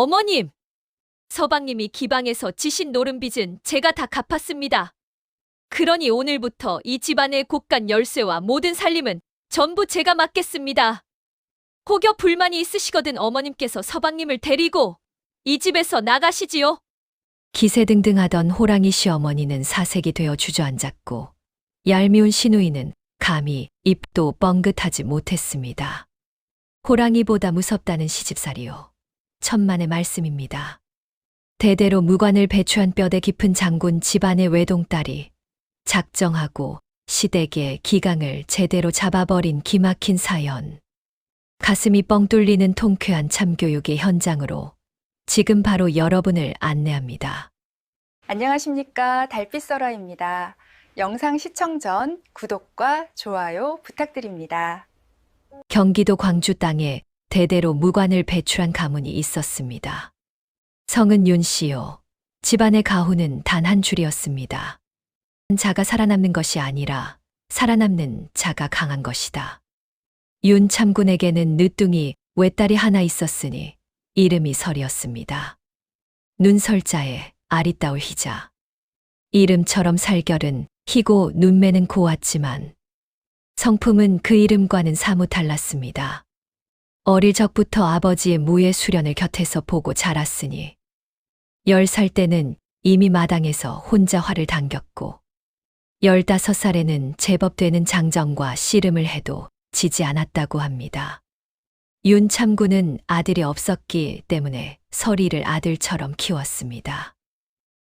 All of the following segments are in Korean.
어머님! 서방님이 기방에서 지신 노름빚은 제가 다 갚았습니다. 그러니 오늘부터 이 집안의 곳간 열쇠와 모든 살림은 전부 제가 맡겠습니다. 혹여 불만이 있으시거든 어머님께서 서방님을 데리고 이 집에서 나가시지요. 기세등등하던 호랑이 시어머니는 사색이 되어 주저앉았고 얄미운 시누이는 감히 입도 뻥긋하지 못했습니다. 호랑이보다 무섭다는 시집살이요. 천만의 말씀입니다. 대대로 무관을 배추한 뼈대 깊은 장군 집안의 외동딸이 작정하고 시댁의 기강을 제대로 잡아버린 기막힌 사연. 가슴이 뻥 뚫리는 통쾌한 참교육의 현장으로 지금 바로 여러분을 안내합니다. 안녕하십니까. 달빛설화입니다. 영상 시청 전 구독과 좋아요 부탁드립니다. 경기도 광주 땅에 대대로 무관을 배출한 가문이 있었습니다. 성은 윤씨요. 집안의 가훈은 단 한 줄이었습니다. 자가 살아남는 것이 아니라 살아남는 자가 강한 것이다. 윤 참군에게는 늦둥이 외딸이 하나 있었으니 이름이 설이었습니다. 눈설자에 아리따울 희자. 이름처럼 살결은 희고 눈매는 고왔지만 성품은 그 이름과는 사뭇 달랐습니다. 어릴 적부터 아버지의 무예 수련을 곁에서 보고 자랐으니 10살 때는 이미 마당에서 혼자 활을 당겼고 15살에는 제법 되는 장정과 씨름을 해도 지지 않았다고 합니다. 윤 참군은 아들이 없었기 때문에 설이를 아들처럼 키웠습니다.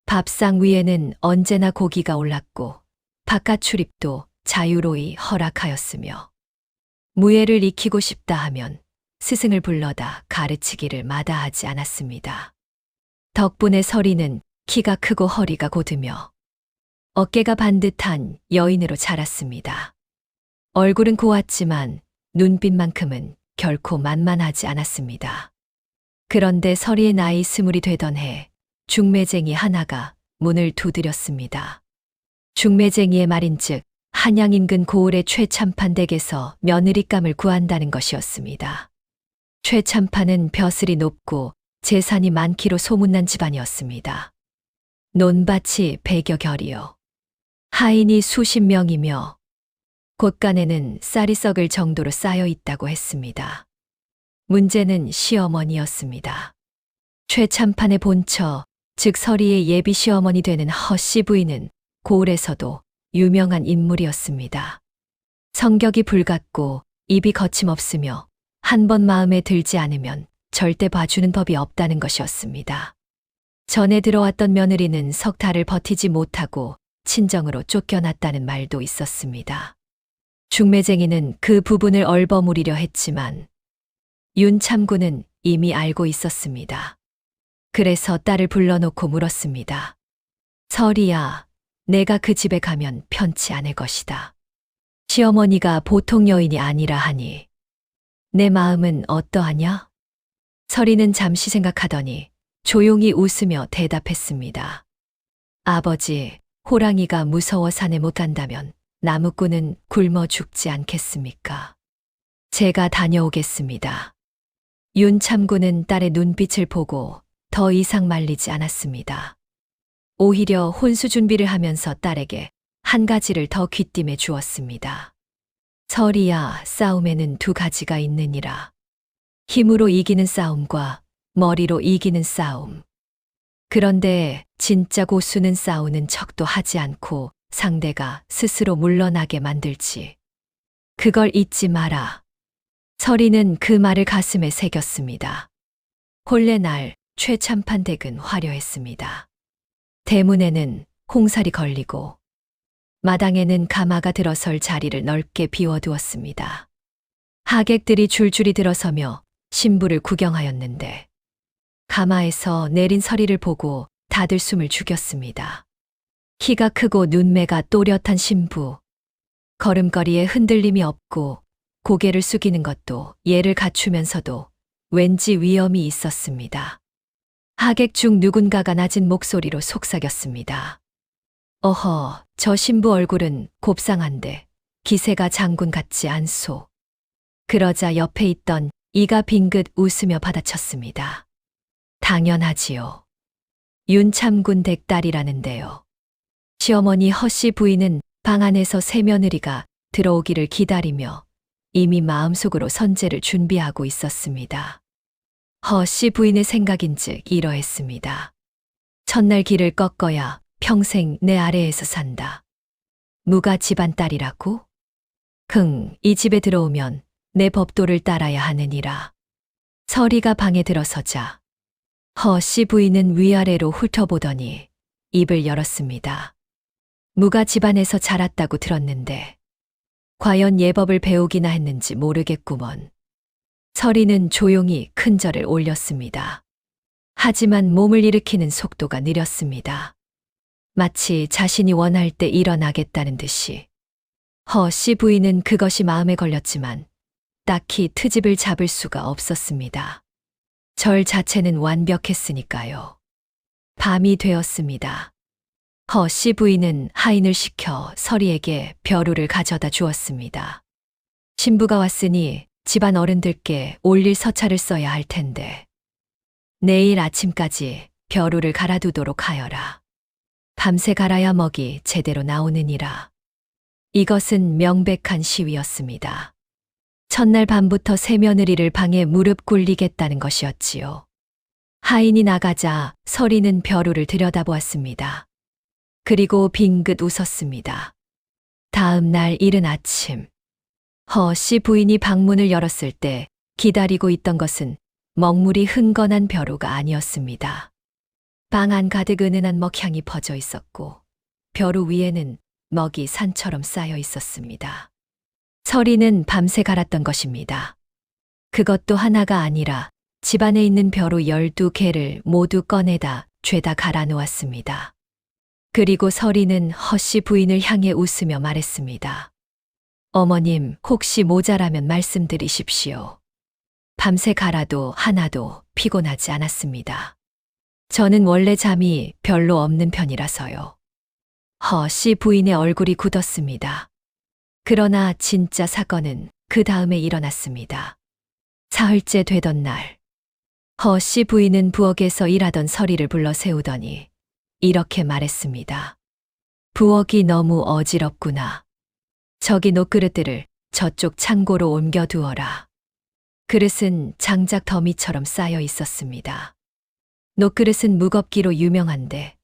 밥상 위에는 언제나 고기가 올랐고 바깥 출입도 자유로이 허락하였으며 무예를 익히고 싶다 하면 스승을 불러다 가르치기를 마다하지 않았습니다. 덕분에 설이는 키가 크고 허리가 곧으며 어깨가 반듯한 여인으로 자랐습니다. 얼굴은 고왔지만 눈빛만큼은 결코 만만하지 않았습니다. 그런데 설이의 나이 20이 되던 해 중매쟁이 하나가 문을 두드렸습니다. 중매쟁이의 말인즉 한양 인근 고을의 최참판 댁에서 며느리감을 구한다는 것이었습니다. 최참판은 벼슬이 높고 재산이 많기로 소문난 집안이었습니다. 논밭이 100여 결이요. 하인이 수십 명이며 곳간에는 쌀이 썩을 정도로 쌓여 있다고 했습니다. 문제는 시어머니였습니다. 최참판의 본처, 즉 설이의 예비 시어머니 되는 허씨 부인은 고을에서도 유명한 인물이었습니다. 성격이 불같고 입이 거침없으며 한 번 마음에 들지 않으면 절대 봐주는 법이 없다는 것이었습니다. 전에 들어왔던 며느리는 석 달을 버티지 못하고 친정으로 쫓겨났다는 말도 있었습니다. 중매쟁이는 그 부분을 얼버무리려 했지만 윤 참군은 이미 알고 있었습니다. 그래서 딸을 불러놓고 물었습니다. 설이야, 내가 그 집에 가면 편치 않을 것이다. 시어머니가 보통 여인이 아니라 하니 내 마음은 어떠하냐? 설이는 잠시 생각하더니 조용히 웃으며 대답했습니다. 아버지, 호랑이가 무서워 산에 못 간다면 나무꾼은 굶어 죽지 않겠습니까? 제가 다녀오겠습니다. 윤 참군은 딸의 눈빛을 보고 더 이상 말리지 않았습니다. 오히려 혼수 준비를 하면서 딸에게 한 가지를 더 귀띔해 주었습니다. 설이야, 싸움에는 두 가지가 있느니라. 힘으로 이기는 싸움과 머리로 이기는 싸움. 그런데 진짜 고수는 싸우는 척도 하지 않고 상대가 스스로 물러나게 만들지. 그걸 잊지 마라. 설이는 그 말을 가슴에 새겼습니다. 본래 날 최참판 댁은 화려했습니다. 대문에는 홍살이 걸리고 마당에는 가마가 들어설 자리를 넓게 비워두었습니다. 하객들이 줄줄이 들어서며 신부를 구경하였는데 가마에서 내린 설이를 보고 다들 숨을 죽였습니다. 키가 크고 눈매가 또렷한 신부. 걸음걸이에 흔들림이 없고 고개를 숙이는 것도 예를 갖추면서도 왠지 위엄이 있었습니다. 하객 중 누군가가 낮은 목소리로 속삭였습니다. 어허, 저 신부 얼굴은 곱상한데 기세가 장군 같지 않소. 그러자 옆에 있던 이가 빙긋 웃으며 받아쳤습니다. 당연하지요. 윤참군 댁딸이라는데요. 시어머니 허씨 부인은 방 안에서 새며느리가 들어오기를 기다리며 이미 마음속으로 선제를 준비하고 있었습니다. 허씨 부인의 생각인즉 이러했습니다. 첫날 길을 꺾어야 평생 내 아래에서 산다. 무가 집안 딸이라고? 이 집에 들어오면 내 법도를 따라야 하느니라. 서리가 방에 들어서자 허씨 부인은 위아래로 훑어보더니 입을 열었습니다. 무가 집안에서 자랐다고 들었는데 과연 예법을 배우기나 했는지 모르겠구먼. 서리는 조용히 큰 절을 올렸습니다. 하지만 몸을 일으키는 속도가 느렸습니다. 마치 자신이 원할 때 일어나겠다는 듯이. 허씨 부인은 그것이 마음에 걸렸지만 딱히 트집을 잡을 수가 없었습니다. 절 자체는 완벽했으니까요. 밤이 되었습니다. 허씨 부인은 하인을 시켜 서리에게 벼루를 가져다 주었습니다. 신부가 왔으니 집안 어른들께 올릴 서찰을 써야 할 텐데 내일 아침까지 벼루를 갈아두도록 하여라. 밤새 갈아야 먹이 제대로 나오느니라. 이것은 명백한 시위였습니다. 첫날 밤부터 새며느리를 방에 무릎 꿇리겠다는 것이었지요. 하인이 나가자 서리는 벼루를 들여다보았습니다. 그리고 빙긋 웃었습니다. 다음 날 이른 아침, 허씨 부인이 방문을 열었을 때 기다리고 있던 것은 먹물이 흥건한 벼루가 아니었습니다. 방 안 가득 은은한 먹향이 퍼져 있었고 벼루 위에는 먹이 산처럼 쌓여 있었습니다. 서리는 밤새 갈았던 것입니다. 그것도 하나가 아니라 집안에 있는 벼루 12개를 모두 꺼내다 죄다 갈아 놓았습니다. 그리고 서리는 허씨 부인을 향해 웃으며 말했습니다. 어머님, 혹시 모자라면 말씀드리십시오. 밤새 갈아도 하나도 피곤하지 않았습니다. 저는 원래 잠이 별로 없는 편이라서요. 허씨 부인의 얼굴이 굳었습니다. 그러나 진짜 사건은 그 다음에 일어났습니다. 사흘째 되던 날, 허씨 부인은 부엌에서 일하던 서리를 불러 세우더니 이렇게 말했습니다. 부엌이 너무 어지럽구나. 저기 녹그릇들을 저쪽 창고로 옮겨두어라. 그릇은 장작 더미처럼 쌓여 있었습니다. 녹그릇은 무겁기로 유명한데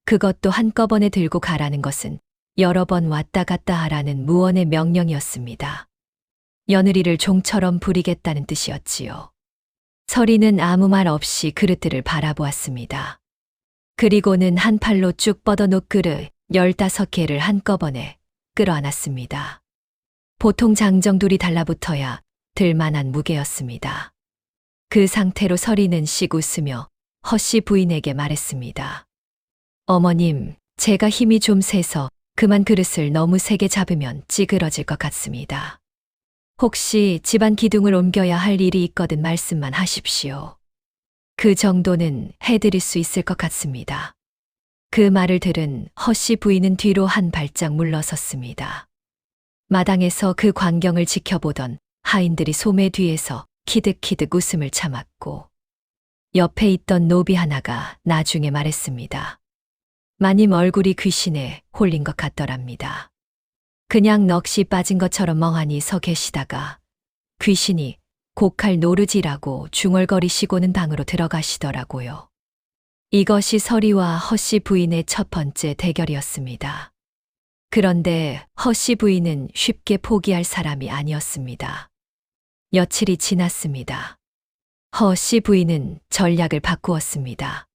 그것도 한꺼번에 들고 가라는 것은 여러 번 왔다 갔다 하라는 무언의 명령이었습니다. 며느리를 종처럼 부리겠다는 뜻이었지요. 서리는 아무 말 없이 그릇들을 바라보았습니다. 그리고는 한 팔로 쭉 뻗어 녹그릇 15개를 한꺼번에 끌어안았습니다. 보통 장정둘이 달라붙어야 들만한 무게였습니다. 그 상태로 서리는 씩 웃으며 허씨 부인에게 말했습니다. 어머님, 제가 힘이 좀 세서 그만 그릇을 너무 세게 잡으면 찌그러질 것 같습니다. 혹시 집안 기둥을 옮겨야 할 일이 있거든 말씀만 하십시오. 그 정도는 해드릴 수 있을 것 같습니다. 그 말을 들은 허씨 부인은 뒤로 한 발짝 물러섰습니다. 마당에서 그 광경을 지켜보던 하인들이 소매 뒤에서 키득키득 웃음을 참았고 옆에 있던 노비 하나가 나중에 말했습니다. 마님 얼굴이 귀신에 홀린 것 같더랍니다. 그냥 넋이 빠진 것처럼 멍하니 서 계시다가 귀신이 고칼 노르지라고 중얼거리시고는 방으로 들어가시더라고요. 이것이 서리와 허씨 부인의 첫 번째 대결이었습니다. 그런데 허씨 부인은 쉽게 포기할 사람이 아니었습니다. 며칠이 지났습니다. 허씨 부인은 전략을 바꾸었습니다.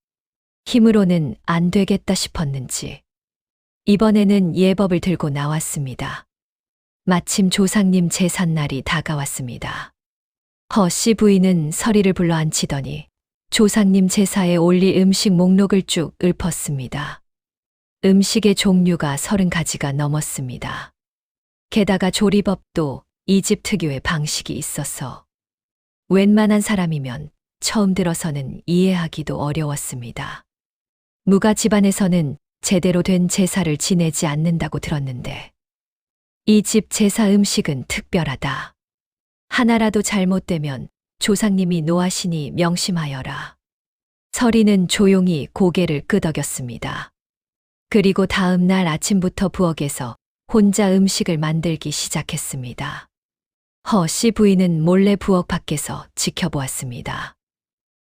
힘으로는 안 되겠다 싶었는지 이번에는 예법을 들고 나왔습니다. 마침 조상님 제삿날이 다가왔습니다. 허씨 부인은 서리를 불러 앉히더니 조상님 제사에 올릴 음식 목록을 쭉 읊었습니다. 음식의 종류가 30가지가 넘었습니다. 게다가 조리법도 이 집 특유의 방식이 있어서 웬만한 사람이면 처음 들어서는 이해하기도 어려웠습니다. 무가 집안에서는 제대로 된 제사를 지내지 않는다고 들었는데 이 집 제사 음식은 특별하다. 하나라도 잘못되면 조상님이 노하시니 명심하여라. 서리는 조용히 고개를 끄덕였습니다. 그리고 다음 날 아침부터 부엌에서 혼자 음식을 만들기 시작했습니다. 허씨 부인은 몰래 부엌 밖에서 지켜보았습니다.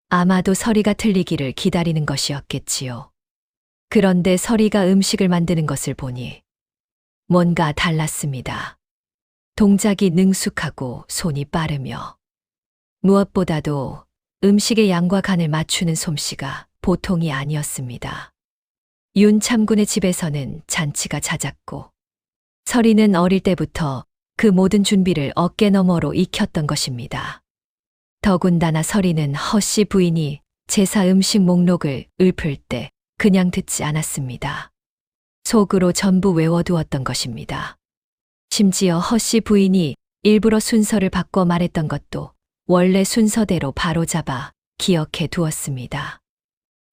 아마도 서리가 틀리기를 기다리는 것이었겠지요. 그런데 서리가 음식을 만드는 것을 보니 뭔가 달랐습니다. 동작이 능숙하고 손이 빠르며 무엇보다도 음식의 양과 간을 맞추는 솜씨가 보통이 아니었습니다. 윤 참군의 집에서는 잔치가 잦았고 서리는 어릴 때부터 그 모든 준비를 어깨너머로 익혔던 것입니다. 더군다나 서리는 허씨 부인이 제사 음식 목록을 읊을 때 그냥 듣지 않았습니다. 속으로 전부 외워두었던 것입니다. 심지어 허씨 부인이 일부러 순서를 바꿔 말했던 것도 원래 순서대로 바로잡아 기억해 두었습니다.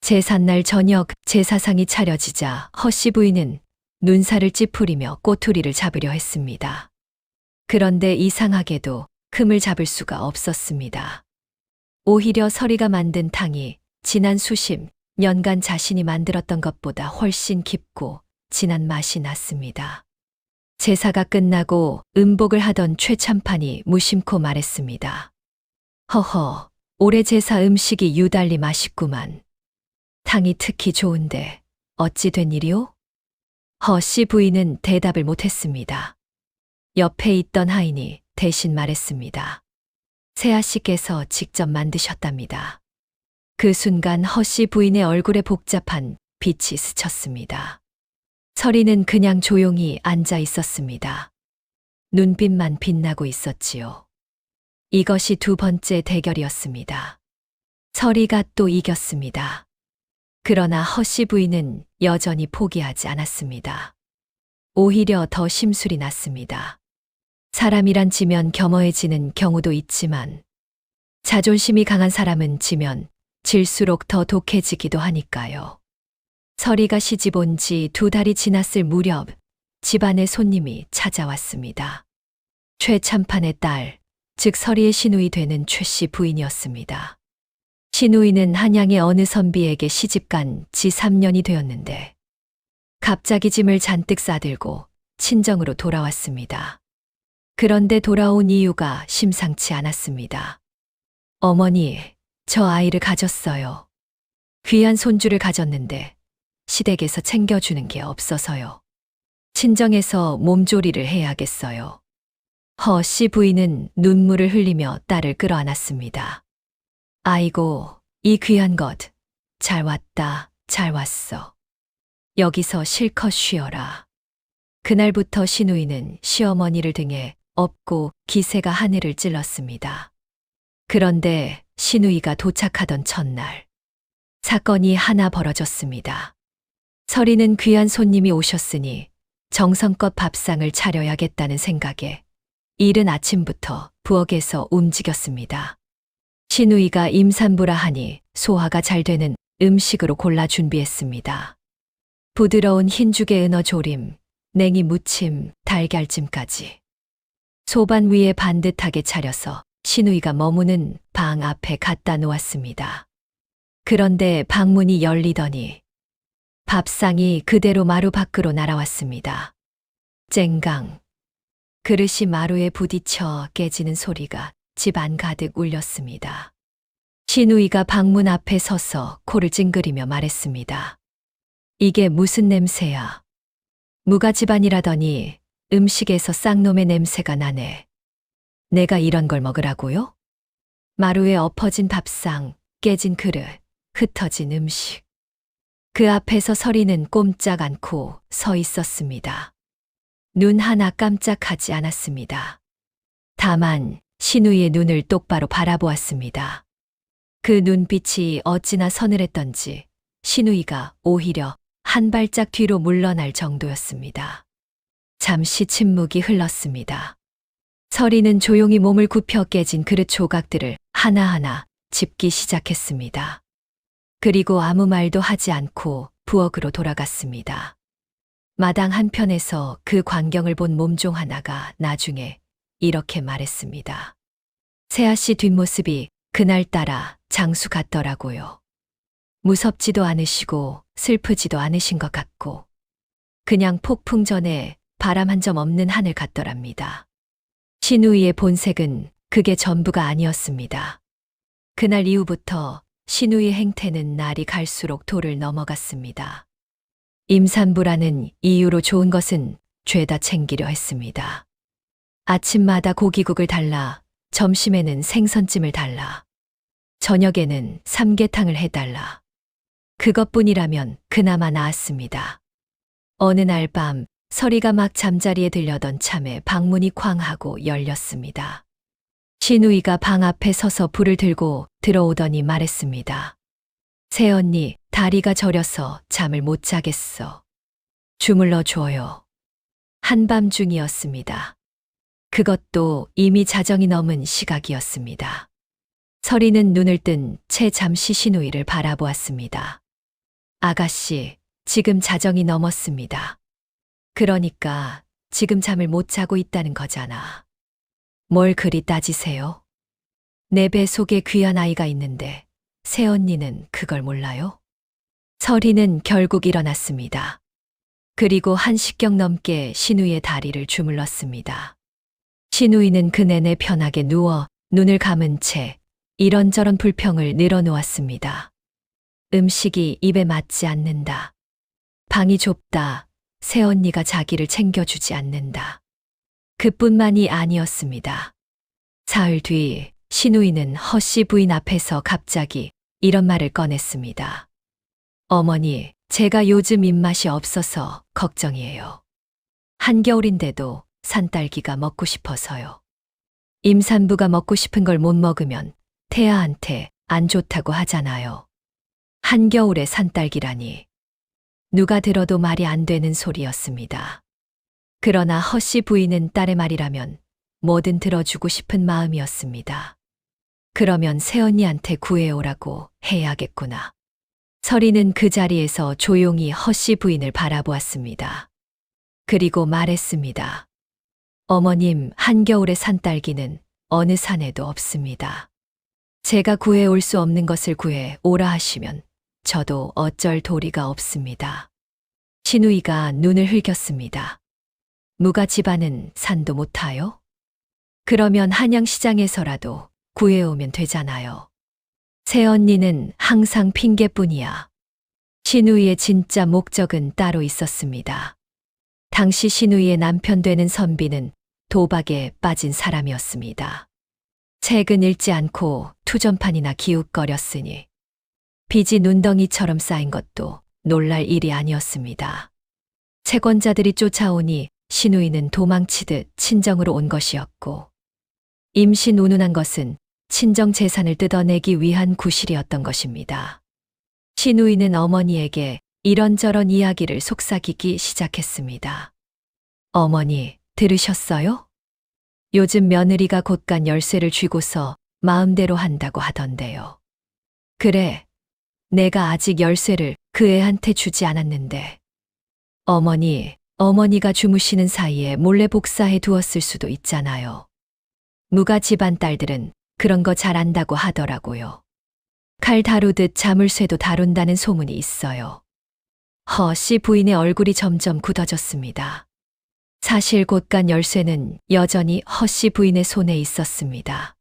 제삿날 저녁 제사상이 차려지자 허씨 부인은 눈살을 찌푸리며 꼬투리를 잡으려 했습니다. 그런데 이상하게도 흠을 잡을 수가 없었습니다. 오히려 서리가 만든 탕이 지난 수십 년간 자신이 만들었던 것보다 훨씬 깊고 진한 맛이 났습니다. 제사가 끝나고 음복을 하던 최참판이 무심코 말했습니다. 허허, 올해 제사 음식이 유달리 맛있구만. 탕이 특히 좋은데 어찌 된 일이오? 허씨 부인은 대답을 못했습니다. 옆에 있던 하인이 대신 말했습니다. 새아씨께서 직접 만드셨답니다. 그 순간 허씨 부인의 얼굴에 복잡한 빛이 스쳤습니다. 서리는 그냥 조용히 앉아 있었습니다. 눈빛만 빛나고 있었지요. 이것이 두 번째 대결이었습니다. 서리가 또 이겼습니다. 그러나 허씨 부인은 여전히 포기하지 않았습니다. 오히려 더 심술이 났습니다. 사람이란 지면 겸허해지는 경우도 있지만 자존심이 강한 사람은 지면 질수록 더 독해지기도 하니까요. 서리가 시집 온 지 2달이 지났을 무렵 집안에 손님이 찾아왔습니다. 최 참판의 딸, 즉 서리의 시누이 되는 최씨 부인이었습니다. 시누이는 한양의 어느 선비에게 시집간 지 3년이 되었는데 갑자기 짐을 잔뜩 싸들고 친정으로 돌아왔습니다. 그런데 돌아온 이유가 심상치 않았습니다. 어머니, 저 아이를 가졌어요. 귀한 손주를 가졌는데 시댁에서 챙겨주는 게 없어서요. 친정에서 몸조리를 해야겠어요. 허씨 부인은 눈물을 흘리며 딸을 끌어안았습니다. 아이고, 이 귀한 것. 잘 왔다, 잘 왔어. 여기서 실컷 쉬어라. 그날부터 시누이는 시어머니를 등에 업고 기세가 하늘을 찔렀습니다. 그런데 시누이가 도착하던 첫날, 사건이 하나 벌어졌습니다. 서리는 귀한 손님이 오셨으니 정성껏 밥상을 차려야겠다는 생각에 이른 아침부터 부엌에서 움직였습니다. 시누이가 임산부라 하니 소화가 잘 되는 음식으로 골라 준비했습니다. 부드러운 흰죽의 은어 조림, 냉이 무침, 달걀찜까지. 소반 위에 반듯하게 차려서 시누이가 머무는 방 앞에 갖다 놓았습니다. 그런데 방문이 열리더니 밥상이 그대로 마루 밖으로 날아왔습니다. 쨍강. 그릇이 마루에 부딪혀 깨지는 소리가 집안 가득 울렸습니다. 시누이가 방문 앞에 서서 코를 찡그리며 말했습니다. 이게 무슨 냄새야? 무가 집안이라더니 음식에서 쌍놈의 냄새가 나네. 내가 이런 걸 먹으라고요? 마루에 엎어진 밥상, 깨진 그릇, 흩어진 음식. 그 앞에서 서리는 꼼짝 않고 서 있었습니다. 눈 하나 깜짝하지 않았습니다. 다만 시누이의 눈을 똑바로 바라보았습니다. 그 눈빛이 어찌나 서늘했던지 시누이가 오히려 한 발짝 뒤로 물러날 정도였습니다. 잠시 침묵이 흘렀습니다. 서리는 조용히 몸을 굽혀 깨진 그릇 조각들을 하나하나 짚기 시작했습니다. 그리고 아무 말도 하지 않고 부엌으로 돌아갔습니다. 마당 한편에서 그 광경을 본 몸종 하나가 나중에 이렇게 말했습니다. 세아씨 뒷모습이 그날따라 장수 같더라고요. 무섭지도 않으시고 슬프지도 않으신 것 같고 그냥 폭풍 전에 바람 한 점 없는 하늘 같더랍니다. 신우이의 본색은 그게 전부가 아니었습니다. 그날 이후부터 신우이의 행태는 날이 갈수록 도를 넘어갔습니다. 임산부라는 이유로 좋은 것은 죄다 챙기려 했습니다. 아침마다 고기국을 달라, 점심에는 생선찜을 달라, 저녁에는 삼계탕을 해달라. 그것뿐이라면 그나마 나았습니다. 어느 날 밤 서리가 막 잠자리에 들려던 참에 방문이 쾅 하고 열렸습니다. 신우이가 방 앞에 서서 불을 들고 들어오더니 말했습니다. 새언니, 다리가 저려서 잠을 못 자겠어. 주물러 줘요. 한밤중이었습니다. 그것도 이미 자정이 넘은 시각이었습니다. 서리는 눈을 뜬 채 잠시 신우이를 바라보았습니다. 아가씨, 지금 자정이 넘었습니다. 그러니까 지금 잠을 못 자고 있다는 거잖아. 뭘 그리 따지세요? 내 배 속에 귀한 아이가 있는데 새언니는 그걸 몰라요? 서리는 결국 일어났습니다. 그리고 1시경 넘게 신우이의 다리를 주물렀습니다. 신우이는 그 내내 편하게 누워 눈을 감은 채 이런저런 불평을 늘어놓았습니다. 음식이 입에 맞지 않는다. 방이 좁다. 새언니가 자기를 챙겨주지 않는다. 그뿐만이 아니었습니다. 사흘 뒤 신우이는 허씨 부인 앞에서 갑자기 이런 말을 꺼냈습니다. 어머니, 제가 요즘 입맛이 없어서 걱정이에요. 한겨울인데도 산딸기가 먹고 싶어서요. 임산부가 먹고 싶은 걸 못 먹으면 태아한테 안 좋다고 하잖아요. 한겨울에 산딸기라니. 누가 들어도 말이 안 되는 소리였습니다. 그러나 허씨 부인은 딸의 말이라면 뭐든 들어주고 싶은 마음이었습니다. 그러면 새언니한테 구해오라고 해야겠구나. 서리는 그 자리에서 조용히 허씨 부인을 바라보았습니다. 그리고 말했습니다. 어머님, 한겨울의 산딸기는 어느 산에도 없습니다. 제가 구해올 수 없는 것을 구해 오라 하시면 저도 어쩔 도리가 없습니다. 신우이가 눈을 흘겼습니다. 무가 집안은 산도 못 타요? 그러면 한양시장에서라도 구해오면 되잖아요. 새언니는 항상 핑계뿐이야. 신우이의 진짜 목적은 따로 있었습니다. 당시 신우이의 남편 되는 선비는 도박에 빠진 사람이었습니다. 책은 읽지 않고 투전판이나 기웃거렸으니 빚이 눈덩이처럼 쌓인 것도 놀랄 일이 아니었습니다. 채권자들이 쫓아오니 신우이는 도망치듯 친정으로 온 것이었고 임신 운운한 것은 친정 재산을 뜯어내기 위한 구실이었던 것입니다. 신우이는 어머니에게 이런저런 이야기를 속삭이기 시작했습니다. 어머니, 들으셨어요? 요즘 며느리가 곳간 열쇠를 쥐고서 마음대로 한다고 하던데요. 그래, 내가 아직 열쇠를 그 애한테 주지 않았는데. 어머니가 주무시는 사이에 몰래 복사해 두었을 수도 있잖아요. 무가 집안 딸들은 그런 거 잘 안다고 하더라고요. 칼 다루듯 자물쇠도 다룬다는 소문이 있어요. 허씨 부인의 얼굴이 점점 굳어졌습니다. 사실 곳간 열쇠는 여전히 허씨 부인의 손에 있었습니다.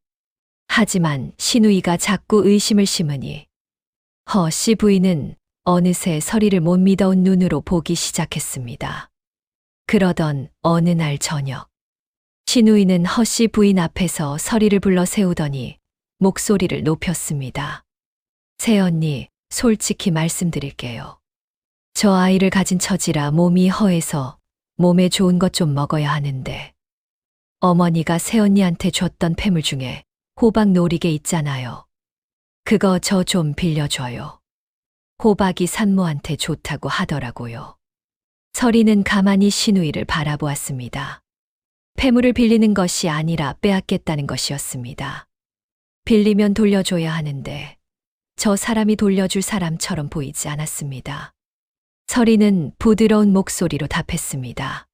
하지만 신우이가 자꾸 의심을 심으니 허씨 부인은 어느새 서리를 못 믿어온 눈으로 보기 시작했습니다. 그러던 어느 날 저녁, 신우이는 허씨 부인 앞에서 서리를 불러 세우더니 목소리를 높였습니다. 새언니, 솔직히 말씀드릴게요. 저 아이를 가진 처지라 몸이 허해서 몸에 좋은 것 좀 먹어야 하는데 어머니가 새언니한테 줬던 폐물 중에 호박 노리개 있잖아요. 그거 저 좀 빌려줘요. 호박이 산모한테 좋다고 하더라고요. 서리는 가만히 신우이를 바라보았습니다. 폐물을 빌리는 것이 아니라 빼앗겠다는 것이었습니다. 빌리면 돌려줘야 하는데 저 사람이 돌려줄 사람처럼 보이지 않았습니다. 서리는 부드러운 목소리로 답했습니다.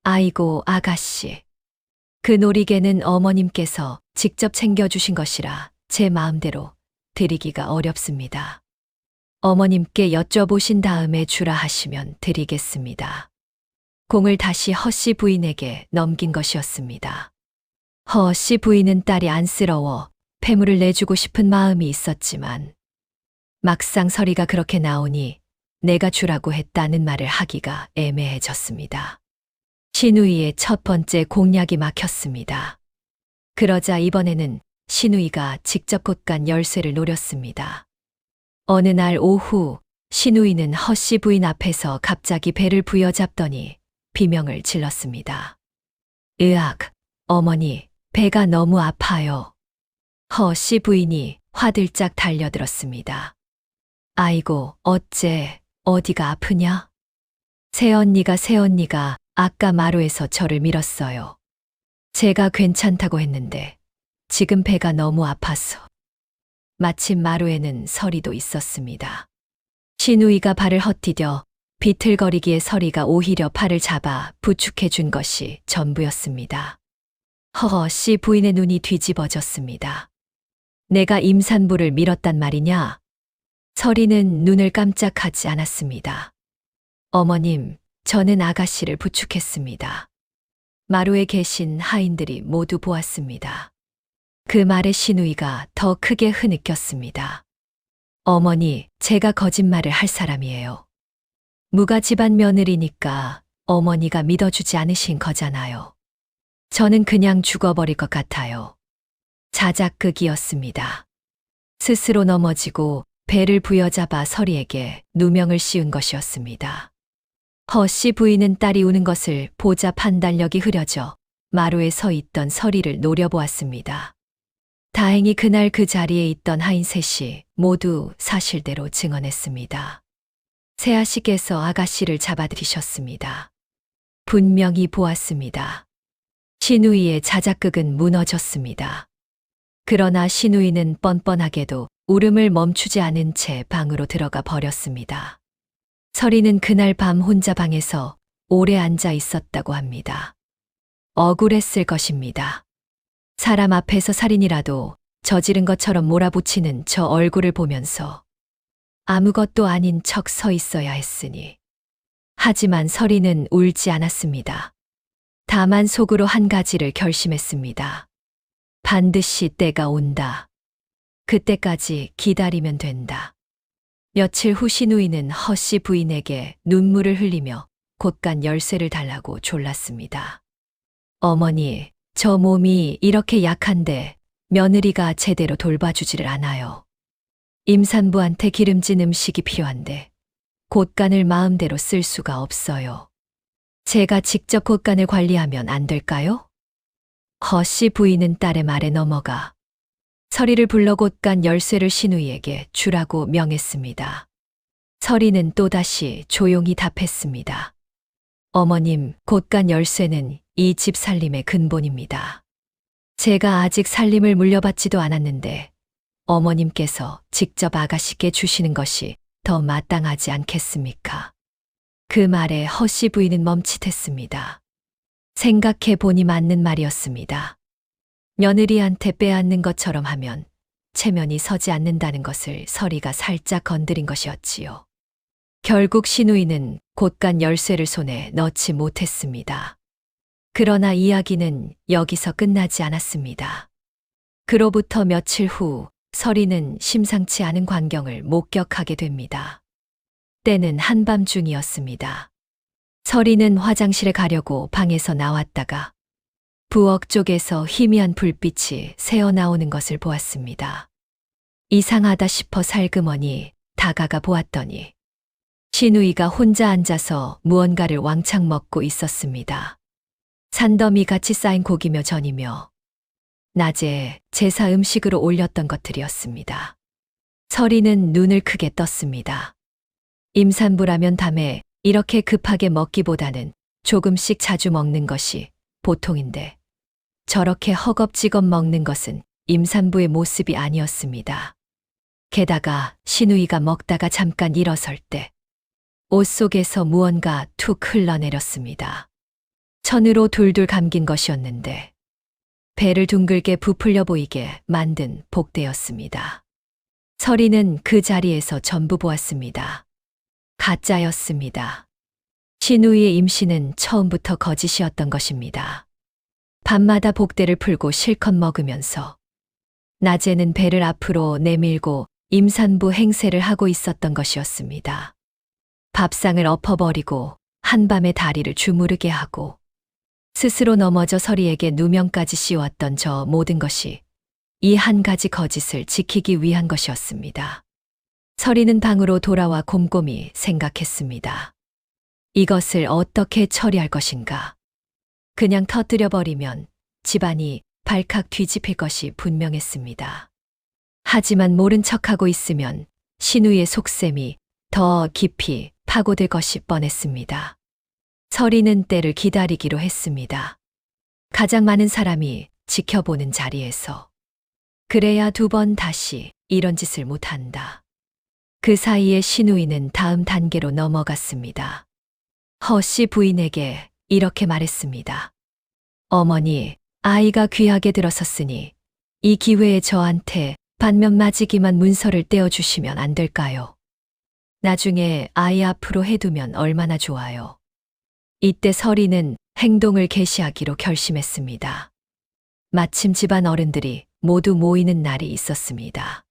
아이고, 아가씨. 그 놀이개는 어머님께서 직접 챙겨주신 것이라 제 마음대로 드리기가 어렵습니다. 어머님께 여쭤보신 다음에 주라 하시면 드리겠습니다. 공을 다시 허씨 부인에게 넘긴 것이었습니다. 허씨 부인은 딸이 안쓰러워 폐물을 내주고 싶은 마음이 있었지만 막상 서리가 그렇게 나오니 내가 주라고 했다는 말을 하기가 애매해졌습니다. 시누이의 첫 번째 공약이 막혔습니다. 그러자 이번에는 시누이가 직접 곳간 열쇠를 노렸습니다. 어느 날 오후 시누이는 허씨 부인 앞에서 갑자기 배를 부여잡더니 비명을 질렀습니다. 으악, 어머니, 배가 너무 아파요. 허씨 부인이 화들짝 달려들었습니다. 아이고, 어째, 어디가 아프냐? 새언니가 아까 마루에서 저를 밀었어요. 제가 괜찮다고 했는데 지금 배가 너무 아파서. 마침 마루에는 서리도 있었습니다. 시누이가 발을 헛디뎌 비틀거리기에 서리가 오히려 팔을 잡아 부축해 준 것이 전부였습니다. 허허씨 부인의 눈이 뒤집어졌습니다. 내가 임산부를 밀었단 말이냐? 서리는 눈을 깜짝하지 않았습니다. 어머님, 저는 아가씨를 부축했습니다. 마루에 계신 하인들이 모두 보았습니다. 그 말에 시누이가 더 크게 흐느꼈습니다. 어머니, 제가 거짓말을 할 사람이에요. 무가 집안 며느리니까 어머니가 믿어주지 않으신 거잖아요. 저는 그냥 죽어버릴 것 같아요. 자작극이었습니다. 스스로 넘어지고 배를 부여잡아 서리에게 누명을 씌운 것이었습니다. 허씨 부인은 딸이 우는 것을 보자 판단력이 흐려져 마루에 서 있던 서리를 노려보았습니다. 다행히 그날 그 자리에 있던 하인 셋이 모두 사실대로 증언했습니다. 새아씨께서 아가씨를 잡아들이셨습니다. 분명히 보았습니다. 시누이의 자작극은 무너졌습니다. 그러나 시누이는 뻔뻔하게도 울음을 멈추지 않은 채 방으로 들어가 버렸습니다. 서리는 그날 밤 혼자 방에서 오래 앉아 있었다고 합니다. 억울했을 것입니다. 사람 앞에서 살인이라도 저지른 것처럼 몰아붙이는 저 얼굴을 보면서 아무것도 아닌 척 서 있어야 했으니. 하지만 서리는 울지 않았습니다. 다만 속으로 한 가지를 결심했습니다. 반드시 때가 온다. 그때까지 기다리면 된다. 며칠 후 시누이는 허씨 부인에게 눈물을 흘리며 곳간 열쇠를 달라고 졸랐습니다. 어머니, 저 몸이 이렇게 약한데 며느리가 제대로 돌봐주지를 않아요. 임산부한테 기름진 음식이 필요한데 곳간을 마음대로 쓸 수가 없어요. 제가 직접 곳간을 관리하면 안 될까요? 허씨 부인은 딸의 말에 넘어가 서리를 불러 곳간 열쇠를 시누이에게 주라고 명했습니다. 서리는 또다시 조용히 답했습니다. 어머님, 곳간 열쇠는 이 집 살림의 근본입니다. 제가 아직 살림을 물려받지도 않았는데 어머님께서 직접 아가씨께 주시는 것이 더 마땅하지 않겠습니까? 그 말에 허씨 부인은 멈칫했습니다. 생각해 보니 맞는 말이었습니다. 며느리한테 빼앗는 것처럼 하면 체면이 서지 않는다는 것을 서리가 살짝 건드린 것이었지요. 결국 시누이는 곳간 열쇠를 손에 넣지 못했습니다. 그러나 이야기는 여기서 끝나지 않았습니다. 그로부터 며칠 후 서리는 심상치 않은 광경을 목격하게 됩니다. 때는 한밤중이었습니다. 서리는 화장실에 가려고 방에서 나왔다가 부엌 쪽에서 희미한 불빛이 새어나오는 것을 보았습니다. 이상하다 싶어 살그머니 다가가 보았더니 시누이가 혼자 앉아서 무언가를 왕창 먹고 있었습니다. 산더미 같이 쌓인 고기며 전이며 낮에 제사 음식으로 올렸던 것들이었습니다. 서리는 눈을 크게 떴습니다. 임산부라면 밤에 이렇게 급하게 먹기보다는 조금씩 자주 먹는 것이 보통인데 저렇게 허겁지겁 먹는 것은 임산부의 모습이 아니었습니다. 게다가 시누이가 먹다가 잠깐 일어설 때 옷 속에서 무언가 툭 흘러내렸습니다. 천으로 둘둘 감긴 것이었는데 배를 둥글게 부풀려 보이게 만든 복대였습니다. 서리는 그 자리에서 전부 보았습니다. 가짜였습니다. 신우이의 임신은 처음부터 거짓이었던 것입니다. 밤마다 복대를 풀고 실컷 먹으면서 낮에는 배를 앞으로 내밀고 임산부 행세를 하고 있었던 것이었습니다. 밥상을 엎어버리고 한밤에 다리를 주무르게 하고 스스로 넘어져 서리에게 누명까지 씌웠던 저 모든 것이 이 한 가지 거짓을 지키기 위한 것이었습니다. 서리는 방으로 돌아와 곰곰이 생각했습니다. 이것을 어떻게 처리할 것인가? 그냥 터뜨려버리면 집안이 발칵 뒤집힐 것이 분명했습니다. 하지만 모른 척하고 있으면 신우의 속셈이 더 깊이 파고들 것이 뻔했습니다. 서리는 때를 기다리기로 했습니다. 가장 많은 사람이 지켜보는 자리에서. 그래야 두 번 다시 이런 짓을 못한다. 그 사이에 신우이는 다음 단계로 넘어갔습니다. 허씨 부인에게 이렇게 말했습니다. 어머니, 아이가 귀하게 들어섰으니 이 기회에 저한테 반면 맞이기만 문서를 떼어주시면 안 될까요? 나중에 아이 앞으로 해두면 얼마나 좋아요. 이때 서리는 행동을 개시하기로 결심했습니다. 마침 집안 어른들이 모두 모이는 날이 있었습니다.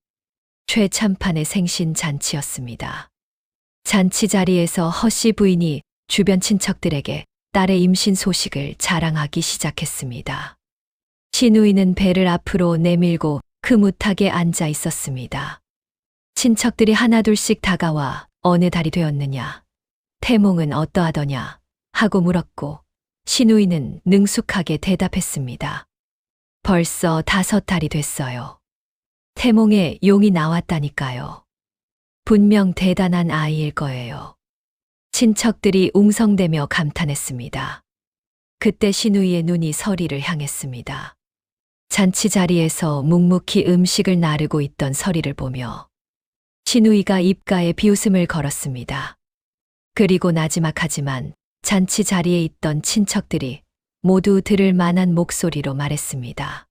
최참판의 생신 잔치였습니다. 잔치 자리에서 허씨 부인이 주변 친척들에게 딸의 임신 소식을 자랑하기 시작했습니다. 신우이는 배를 앞으로 내밀고 흐뭇하게 앉아 있었습니다. 친척들이 하나둘씩 다가와 어느 달이 되었느냐, 태몽은 어떠하더냐 하고 물었고 신우이는 능숙하게 대답했습니다. 벌써 5달이 됐어요. 태몽에 용이 나왔다니까요. 분명 대단한 아이일 거예요. 친척들이 웅성대며 감탄했습니다. 그때 신우이의 눈이 서리를 향했습니다. 잔치 자리에서 묵묵히 음식을 나르고 있던 서리를 보며 신우이가 입가에 비웃음을 걸었습니다. 그리고 나지막하지만 잔치 자리에 있던 친척들이 모두 들을 만한 목소리로 말했습니다.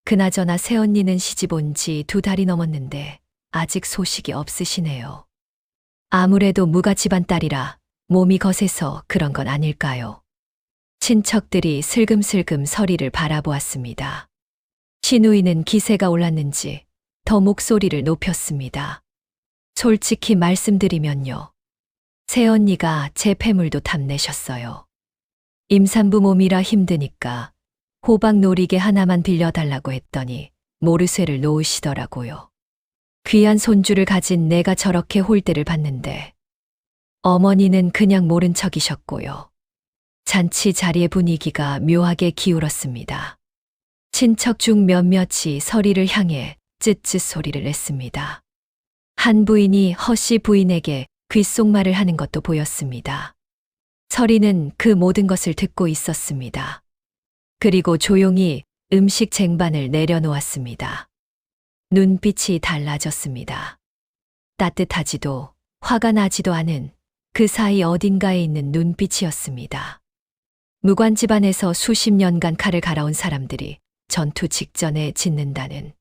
그나저나 새언니는 시집 온 지 2달이 넘었는데 아직 소식이 없으시네요. 아무래도 무가 집안 딸이라 몸이 거세서 그런 건 아닐까요? 친척들이 슬금슬금 서리를 바라보았습니다. 신우이는 기세가 올랐는지 더 목소리를 높였습니다. 솔직히 말씀드리면요. 새언니가 제 폐물도 탐내셨어요. 임산부 몸이라 힘드니까 호박 놀이개 하나만 빌려달라고 했더니 모르쇠를 놓으시더라고요. 귀한 손주를 가진 내가 저렇게 홀대를 받는데 어머니는 그냥 모른 척이셨고요. 잔치 자리의 분위기가 묘하게 기울었습니다. 친척 중 몇몇이 서리를 향해 쯧쯧 소리를 냈습니다. 한 부인이 허씨 부인에게 귓속말을 하는 것도 보였습니다. 서리는 그 모든 것을 듣고 있었습니다. 그리고 조용히 음식 쟁반을 내려놓았습니다. 눈빛이 달라졌습니다. 따뜻하지도 화가 나지도 않은 그 사이 어딘가에 있는 눈빛이었습니다. 무관 집안에서 수십 년간 칼을 갈아온 사람들이 전투 직전에 짓는다는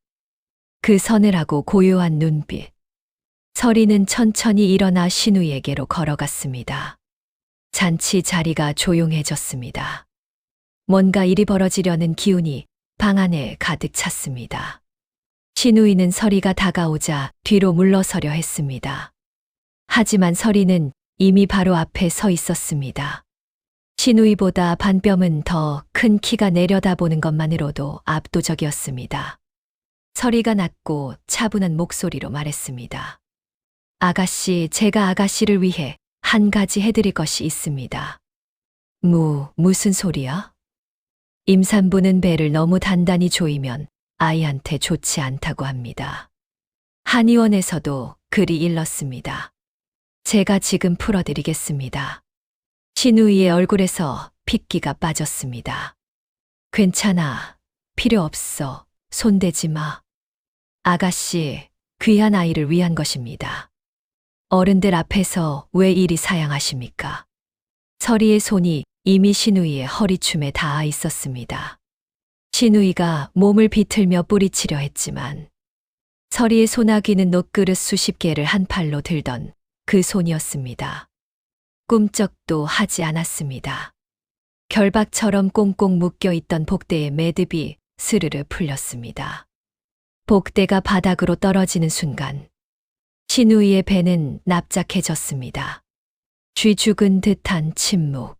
그 서늘하고 고요한 눈빛. 서리는 천천히 일어나 신우이에게로 걸어갔습니다. 잔치 자리가 조용해졌습니다. 뭔가 일이 벌어지려는 기운이 방 안에 가득 찼습니다. 신우이는 서리가 다가오자 뒤로 물러서려 했습니다. 하지만 서리는 이미 바로 앞에 서 있었습니다. 신우이보다 반뼘은 더 큰 키가 내려다보는 것만으로도 압도적이었습니다. 서리가 낮고 차분한 목소리로 말했습니다. 아가씨, 제가 아가씨를 위해 한 가지 해드릴 것이 있습니다. 무슨 소리야? 임산부는 배를 너무 단단히 조이면 아이한테 좋지 않다고 합니다. 한의원에서도 글이 일렀습니다. 제가 지금 풀어드리겠습니다. 신우이의 얼굴에서 핏기가 빠졌습니다. 괜찮아. 필요 없어. 손대지 마. 아가씨, 귀한 아이를 위한 것입니다. 어른들 앞에서 왜 이리 사양하십니까? 서리의 손이 이미 신우이의 허리춤에 닿아 있었습니다. 신우이가 몸을 비틀며 뿌리치려 했지만 서리의 소나귀는 녹그릇 수십 개를 한 팔로 들던 그 손이었습니다. 꿈쩍도 하지 않았습니다. 결박처럼 꽁꽁 묶여 있던 복대의 매듭이 스르르 풀렸습니다. 복대가 바닥으로 떨어지는 순간 신우이의 배는 납작해졌습니다. 쥐 죽은 듯한 침묵.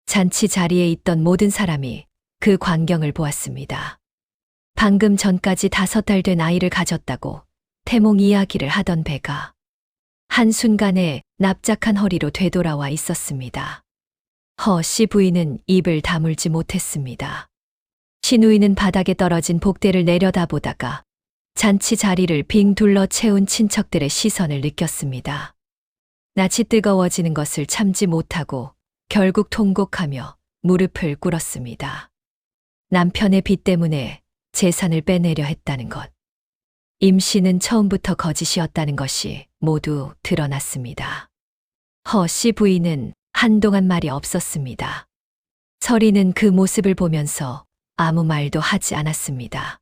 잔치 자리에 있던 모든 사람이 그 광경을 보았습니다. 방금 전까지 5달 된 아이를 가졌다고 태몽 이야기를 하던 배가 한순간에 납작한 허리로 되돌아와 있었습니다. 허씨 부인은 입을 다물지 못했습니다. 신우이는 바닥에 떨어진 복대를 내려다보다가 잔치 자리를 빙 둘러 채운 친척들의 시선을 느꼈습니다. 낯이 뜨거워지는 것을 참지 못하고 결국 통곡하며 무릎을 꿇었습니다. 남편의 빚 때문에 재산을 빼내려 했다는 것. 임씨는 처음부터 거짓이었다는 것이 모두 드러났습니다. 허씨 부인은 한동안 말이 없었습니다. 서리는 그 모습을 보면서 아무 말도 하지 않았습니다.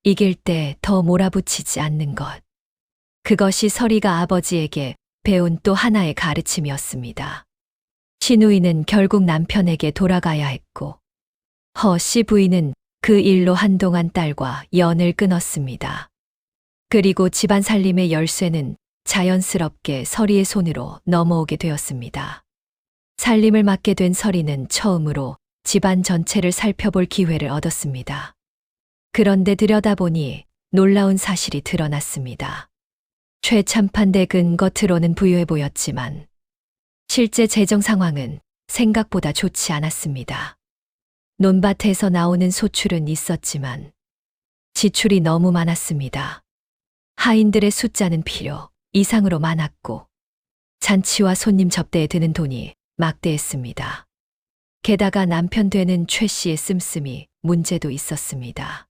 이길 때 더 몰아붙이지 않는 것. 그것이 서리가 아버지에게 배운 또 하나의 가르침이었습니다. 신우이는 결국 남편에게 돌아가야 했고, 허씨 부인은 그 일로 한동안 딸과 연을 끊었습니다. 그리고 집안 살림의 열쇠는 자연스럽게 서리의 손으로 넘어오게 되었습니다. 살림을 맡게 된 서리는 처음으로 집안 전체를 살펴볼 기회를 얻었습니다. 그런데 들여다보니 놀라운 사실이 드러났습니다. 최참판 댁은 겉으로는 부유해 보였지만 실제 재정 상황은 생각보다 좋지 않았습니다. 논밭에서 나오는 소출은 있었지만 지출이 너무 많았습니다. 하인들의 숫자는 필요 이상으로 많았고 잔치와 손님 접대에 드는 돈이 막대했습니다. 게다가 남편 되는 최 씨의 씀씀이 문제도 있었습니다.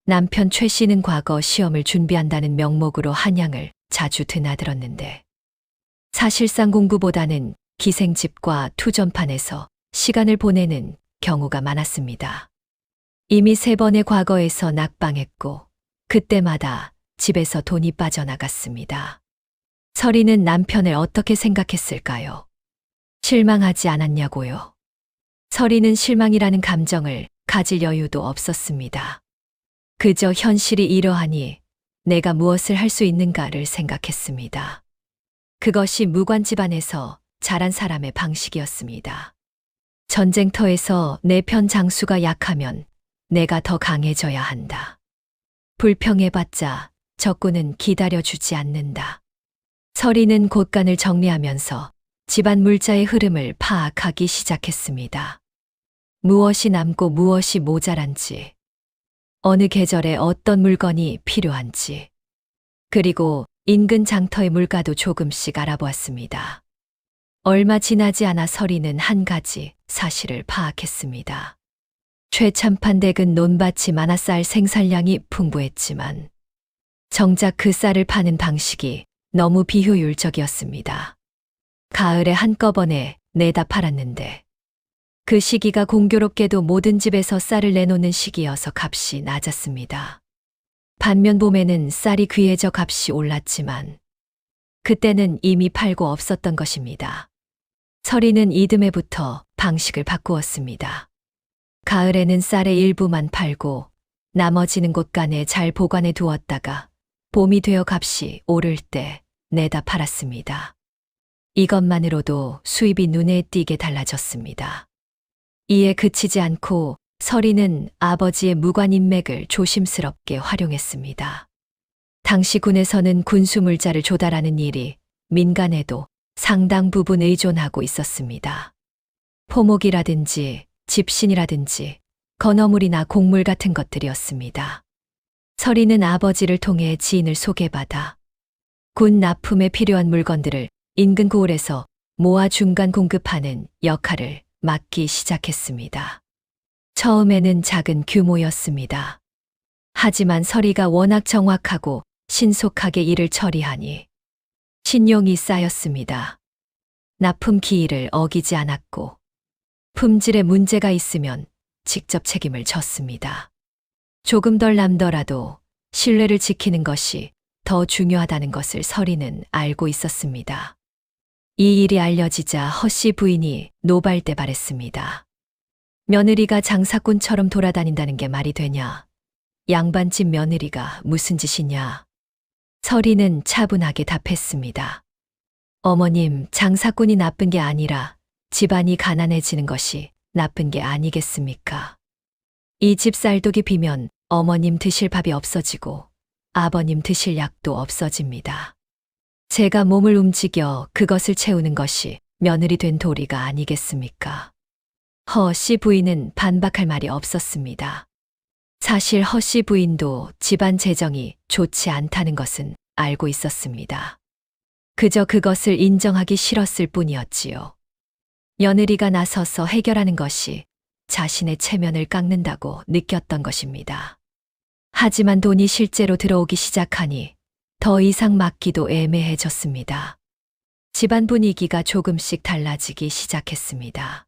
남편 최 씨는 과거 시험을 준비한다는 명목으로 한양을 자주 드나들었는데 사실상 공부보다는 기생집과 투전판에서 시간을 보내는 경우가 많았습니다. 이미 3번의 과거에서 낙방했고 그때마다 집에서 돈이 빠져나갔습니다. 서리는 남편을 어떻게 생각했을까요? 실망하지 않았냐고요? 서리는 실망이라는 감정을 가질 여유도 없었습니다. 그저 현실이 이러하니 내가 무엇을 할 수 있는가를 생각했습니다. 그것이 무관 집안에서 자란 사람의 방식이었습니다. 전쟁터에서 내 편 장수가 약하면 내가 더 강해져야 한다. 불평해봤자 적군은 기다려주지 않는다. 서리는 곳간을 정리하면서 집안 물자의 흐름을 파악하기 시작했습니다. 무엇이 남고 무엇이 모자란지, 어느 계절에 어떤 물건이 필요한지, 그리고 인근 장터의 물가도 조금씩 알아보았습니다. 얼마 지나지 않아 서리는 한 가지 사실을 파악했습니다. 최참판 댁은 논밭이 많아 쌀 생산량이 풍부했지만 정작 그 쌀을 파는 방식이 너무 비효율적이었습니다. 가을에 한꺼번에 내다 팔았는데 그 시기가 공교롭게도 모든 집에서 쌀을 내놓는 시기여서 값이 낮았습니다. 반면 봄에는 쌀이 귀해져 값이 올랐지만 그때는 이미 팔고 없었던 것입니다. 서리는 이듬해부터 방식을 바꾸었습니다. 가을에는 쌀의 일부만 팔고 나머지는 곳간에 잘 보관해 두었다가 봄이 되어 값이 오를 때 내다 팔았습니다. 이것만으로도 수입이 눈에 띄게 달라졌습니다. 이에 그치지 않고 서리는 아버지의 무관 인맥을 조심스럽게 활용했습니다. 당시 군에서는 군수 물자를 조달하는 일이 민간에도 상당 부분 의존하고 있었습니다. 포목이라든지 집신이라든지 건어물이나 곡물 같은 것들이었습니다. 서리는 아버지를 통해 지인을 소개받아 군 납품에 필요한 물건들을 인근 고을에서 모아 중간 공급하는 역할을 맡기 시작했습니다. 처음에는 작은 규모였습니다. 하지만 서리가 워낙 정확하고 신속하게 일을 처리하니 신용이 쌓였습니다. 납품 기일을 어기지 않았고 품질에 문제가 있으면 직접 책임을 졌습니다. 조금 덜 남더라도 신뢰를 지키는 것이 더 중요하다는 것을 서리는 알고 있었습니다. 이 일이 알려지자 허씨 부인이 노발대발했습니다. 며느리가 장사꾼처럼 돌아다닌다는 게 말이 되냐? 양반집 며느리가 무슨 짓이냐? 서리는 차분하게 답했습니다. 어머님, 장사꾼이 나쁜 게 아니라 집안이 가난해지는 것이 나쁜 게 아니겠습니까? 이 집 쌀독이 비면 어머님 드실 밥이 없어지고 아버님 드실 약도 없어집니다. 제가 몸을 움직여 그것을 채우는 것이 며느리 된 도리가 아니겠습니까? 허씨 부인은 반박할 말이 없었습니다. 사실 허씨 부인도 집안 재정이 좋지 않다는 것은 알고 있었습니다. 그저 그것을 인정하기 싫었을 뿐이었지요. 며느리가 나서서 해결하는 것이 자신의 체면을 깎는다고 느꼈던 것입니다. 하지만 돈이 실제로 들어오기 시작하니 더 이상 맡기도 애매해졌습니다. 집안 분위기가 조금씩 달라지기 시작했습니다.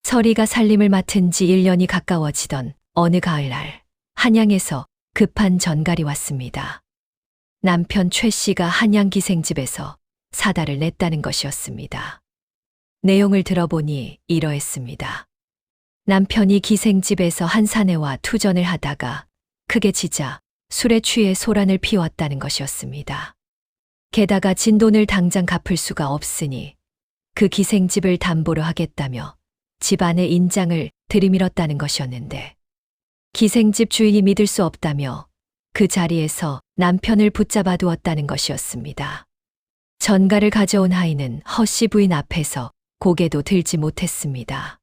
서리가 살림을 맡은 지 1년이 가까워지던 어느 가을날, 한양에서 급한 전갈이 왔습니다. 남편 최 씨가 한양 기생집에서 사달을 냈다는 것이었습니다. 내용을 들어보니 이러했습니다. 남편이 기생집에서 한 사내와 투전을 하다가 크게 지자 술에 취해 소란을 피웠다는 것이었습니다. 게다가 진 돈을 당장 갚을 수가 없으니 그 기생집을 담보로 하겠다며 집안의 인장을 들이밀었다는 것이었는데, 기생집 주인이 믿을 수 없다며 그 자리에서 남편을 붙잡아 두었다는 것이었습니다. 전가를 가져온 하인은 허씨 부인 앞에서 고개도 들지 못했습니다.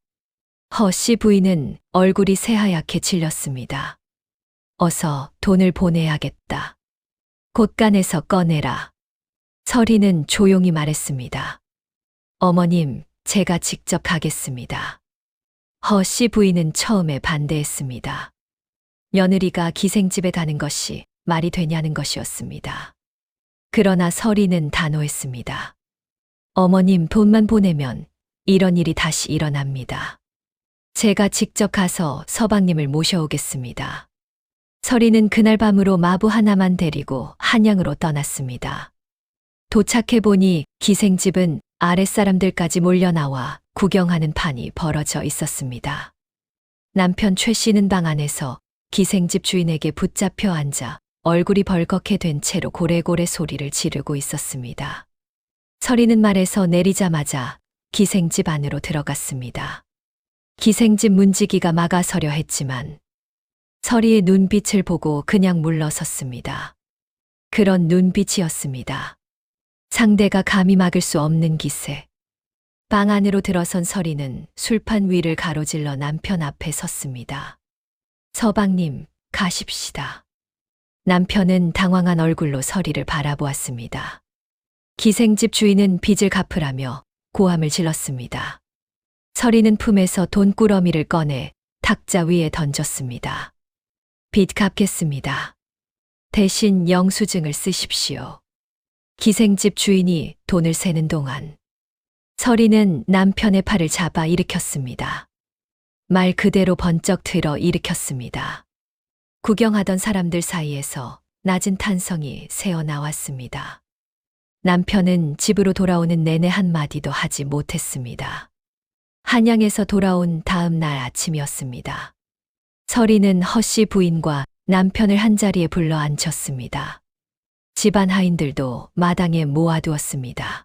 허씨 부인은 얼굴이 새하얗게 질렸습니다. 어서 돈을 보내야겠다. 곳간에서 꺼내라. 서리는 조용히 말했습니다. 어머님, 제가 직접 가겠습니다. 허씨 부인은 처음에 반대했습니다. 며느리가 기생집에 가는 것이 말이 되냐는 것이었습니다. 그러나 서리는 단호했습니다. 어머님, 돈만 보내면 이런 일이 다시 일어납니다. 제가 직접 가서 서방님을 모셔오겠습니다. 서리는 그날 밤으로 마부 하나만 데리고 한양으로 떠났습니다. 도착해보니 기생집은 아랫사람들까지 몰려나와 구경하는 판이 벌어져 있었습니다. 남편 최 씨는 방 안에서 기생집 주인에게 붙잡혀 앉아 얼굴이 벌겋게 된 채로 고래고래 소리를 지르고 있었습니다. 서리는 말에서 내리자마자 기생집 안으로 들어갔습니다. 기생집 문지기가 막아서려 했지만 서리의 눈빛을 보고 그냥 물러섰습니다. 그런 눈빛이었습니다. 상대가 감히 막을 수 없는 기세. 방 안으로 들어선 서리는 술판 위를 가로질러 남편 앞에 섰습니다. 서방님, 가십시다. 남편은 당황한 얼굴로 서리를 바라보았습니다. 기생집 주인은 빚을 갚으라며 고함을 질렀습니다. 서리는 품에서 돈꾸러미를 꺼내 탁자 위에 던졌습니다. 빚 갚겠습니다. 대신 영수증을 쓰십시오. 기생집 주인이 돈을 세는 동안 서리는 남편의 팔을 잡아 일으켰습니다. 말 그대로 번쩍 들어 일으켰습니다. 구경하던 사람들 사이에서 낮은 탄성이 새어나왔습니다. 남편은 집으로 돌아오는 내내 한마디도 하지 못했습니다. 한양에서 돌아온 다음 날 아침이었습니다. 서리는 허씨 부인과 남편을 한자리에 불러 앉혔습니다. 집안 하인들도 마당에 모아두었습니다.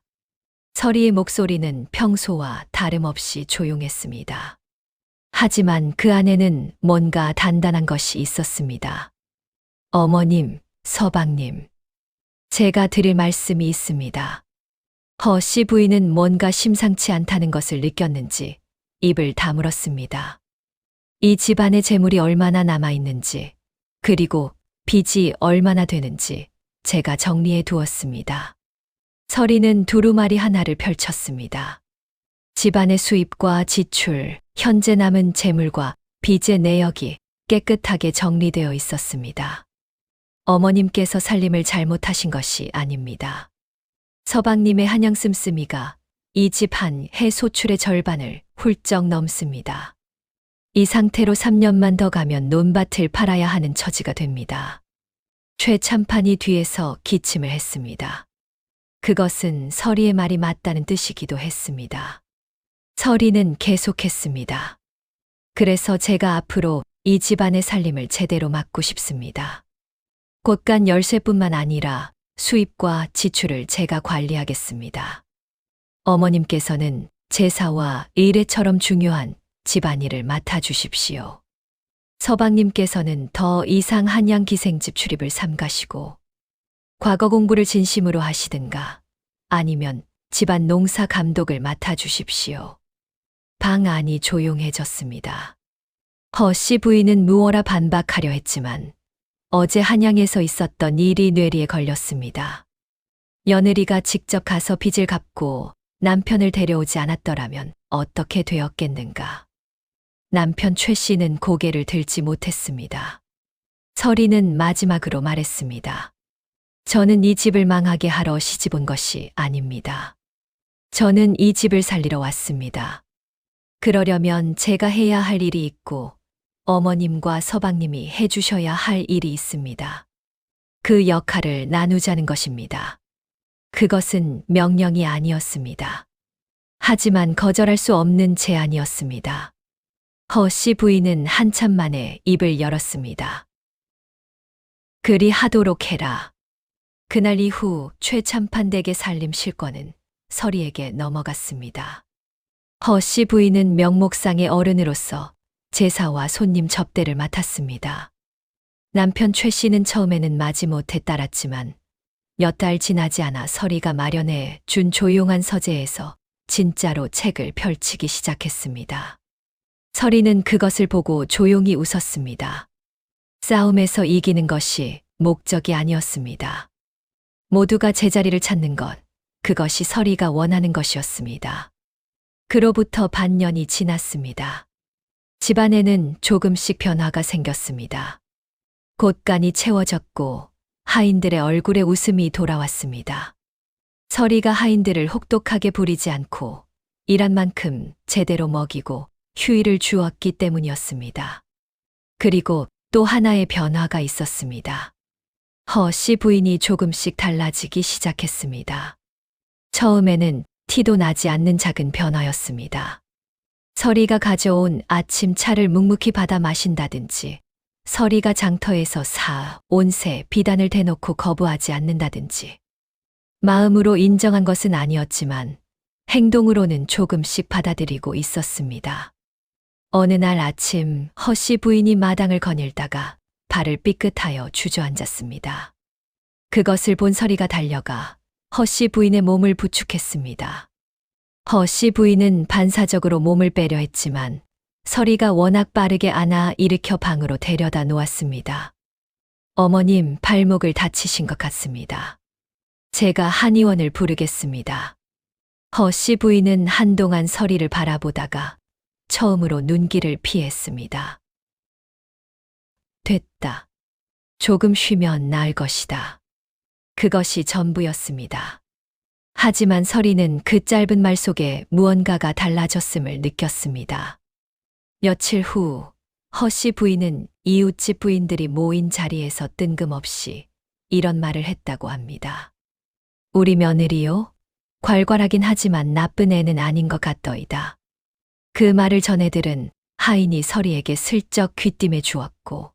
서리의 목소리는 평소와 다름없이 조용했습니다. 하지만 그 안에는 뭔가 단단한 것이 있었습니다. 어머님, 서방님, 제가 드릴 말씀이 있습니다. 허씨 부인은 뭔가 심상치 않다는 것을 느꼈는지 입을 다물었습니다. 이 집안의 재물이 얼마나 남아있는지, 그리고 빚이 얼마나 되는지 제가 정리해 두었습니다. 서리는 두루마리 하나를 펼쳤습니다. 집안의 수입과 지출, 현재 남은 재물과 빚의 내역이 깨끗하게 정리되어 있었습니다. 어머님께서 살림을 잘못하신 것이 아닙니다. 서방님의 한양 씀씀이가 이 집 한 해 소출의 절반을 훌쩍 넘습니다. 이 상태로 3년만 더 가면 논밭을 팔아야 하는 처지가 됩니다. 최 참판이 뒤에서 기침을 했습니다. 그것은 서리의 말이 맞다는 뜻이기도 했습니다. 서리는 계속했습니다. 그래서 제가 앞으로 이 집안의 살림을 제대로 맡고 싶습니다. 곳간 열쇠뿐만 아니라 수입과 지출을 제가 관리하겠습니다. 어머님께서는 제사와 의례처럼 중요한 집안일을 맡아주십시오. 서방님께서는 더 이상 한양 기생집 출입을 삼가시고 과거 공부를 진심으로 하시든가 아니면 집안 농사 감독을 맡아주십시오. 방 안이 조용해졌습니다. 허씨 부인은 무어라 반박하려 했지만 어제 한양에서 있었던 일이 뇌리에 걸렸습니다. 며느리가 직접 가서 빚을 갚고 남편을 데려오지 않았더라면 어떻게 되었겠는가. 남편 최 씨는 고개를 들지 못했습니다. 서리는 마지막으로 말했습니다. 저는 이 집을 망하게 하러 시집 온 것이 아닙니다. 저는 이 집을 살리러 왔습니다. 그러려면 제가 해야 할 일이 있고 어머님과 서방님이 해주셔야 할 일이 있습니다. 그 역할을 나누자는 것입니다. 그것은 명령이 아니었습니다. 하지만 거절할 수 없는 제안이었습니다. 허씨 부인은 한참 만에 입을 열었습니다. 그리 하도록 해라. 그날 이후 최참판 댁의 살림 실권은 서리에게 넘어갔습니다. 허씨 부인은 명목상의 어른으로서 제사와 손님 접대를 맡았습니다. 남편 최 씨는 처음에는 마지못해 따랐지만 몇 달 지나지 않아 서리가 마련해 준 조용한 서재에서 진짜로 책을 펼치기 시작했습니다. 서리는 그것을 보고 조용히 웃었습니다. 싸움에서 이기는 것이 목적이 아니었습니다. 모두가 제자리를 찾는 것, 그것이 서리가 원하는 것이었습니다. 그로부터 반년이 지났습니다. 집안에는 조금씩 변화가 생겼습니다. 곳간이 채워졌고 하인들의 얼굴에 웃음이 돌아왔습니다. 서리가 하인들을 혹독하게 부리지 않고 일한 만큼 제대로 먹이고 휴일을 주었기 때문이었습니다. 그리고 또 하나의 변화가 있었습니다. 허씨 부인이 조금씩 달라지기 시작했습니다. 처음에는 티도 나지 않는 작은 변화였습니다. 서리가 가져온 아침 차를 묵묵히 받아 마신다든지, 서리가 장터에서 온새, 비단을 대놓고 거부하지 않는다든지, 마음으로 인정한 것은 아니었지만 행동으로는 조금씩 받아들이고 있었습니다. 어느 날 아침 허씨 부인이 마당을 거닐다가 발을 삐끗하여 주저앉았습니다. 그것을 본 서리가 달려가 허씨 부인의 몸을 부축했습니다. 허씨 부인은 반사적으로 몸을 빼려 했지만 서리가 워낙 빠르게 안아 일으켜 방으로 데려다 놓았습니다. 어머님, 발목을 다치신 것 같습니다. 제가 한의원을 부르겠습니다. 허씨 부인은 한동안 서리를 바라보다가 처음으로 눈길을 피했습니다. 됐다. 조금 쉬면 나을 것이다. 그것이 전부였습니다. 하지만 서리는 그 짧은 말 속에 무언가가 달라졌음을 느꼈습니다. 며칠 후 허씨 부인은 이웃집 부인들이 모인 자리에서 뜬금없이 이런 말을 했다고 합니다. 우리 며느리요? 괄괄하긴 하지만 나쁜 애는 아닌 것 같더이다. 그 말을 전해들은 하인이 서리에게 슬쩍 귀띔해 주었고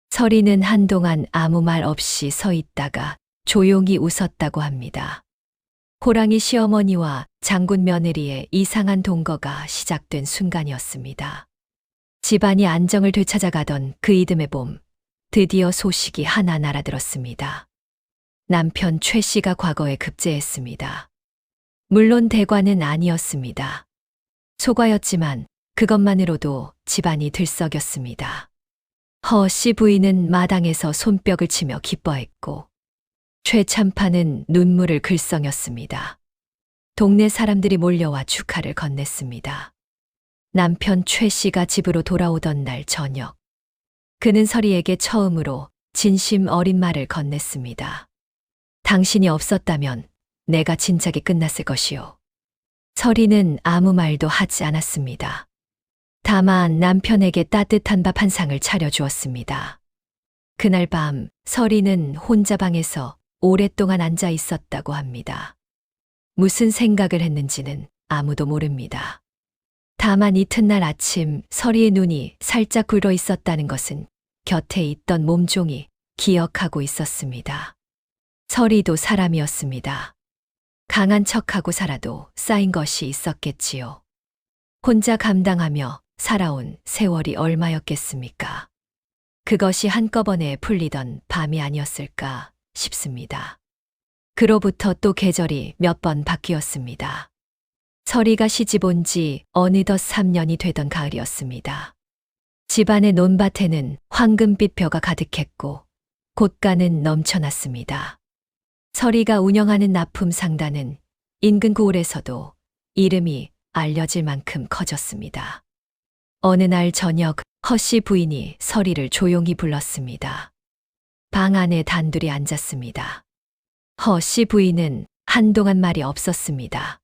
서리는 한동안 아무 말 없이 서 있다가 조용히 웃었다고 합니다. 호랑이 시어머니와 장군 며느리의 이상한 동거가 시작된 순간이었습니다. 집안이 안정을 되찾아가던 그 이듬해 봄, 드디어 소식이 하나 날아들었습니다. 남편 최 씨가 과거에 급제했습니다. 물론 대관은 아니었습니다. 소과였지만 그것만으로도 집안이 들썩였습니다. 허씨 부인은 마당에서 손뼉을 치며 기뻐했고 최 참판은 눈물을 글썽였습니다. 동네 사람들이 몰려와 축하를 건넸습니다. 남편 최 씨가 집으로 돌아오던 날 저녁, 그는 서리에게 처음으로 진심 어린 말을 건넸습니다. 당신이 없었다면 내가 진작에 끝났을 것이오. 서리는 아무 말도 하지 않았습니다. 다만 남편에게 따뜻한 밥 한 상을 차려주었습니다. 그날 밤 설이는 혼자 방에서 오랫동안 앉아 있었다고 합니다. 무슨 생각을 했는지는 아무도 모릅니다. 다만 이튿날 아침 설이의 눈이 살짝 굴러 있었다는 것은 곁에 있던 몸종이 기억하고 있었습니다. 설이도 사람이었습니다. 강한 척하고 살아도 쌓인 것이 있었겠지요. 혼자 감당하며 살아온 세월이 얼마였겠습니까? 그것이 한꺼번에 풀리던 밤이 아니었을까 싶습니다. 그로부터 또 계절이 몇 번 바뀌었습니다. 설이가 시집 온 지 어느덧 3년이 되던 가을이었습니다. 집안의 논밭에는 황금빛 벼가 가득했고 곳간은 넘쳐났습니다. 설이가 운영하는 납품 상단은 인근 고을에서도 이름이 알려질 만큼 커졌습니다. 어느 날 저녁 허씨 부인이 설이를 조용히 불렀습니다. 방 안에 단둘이 앉았습니다. 허씨 부인은 한동안 말이 없었습니다.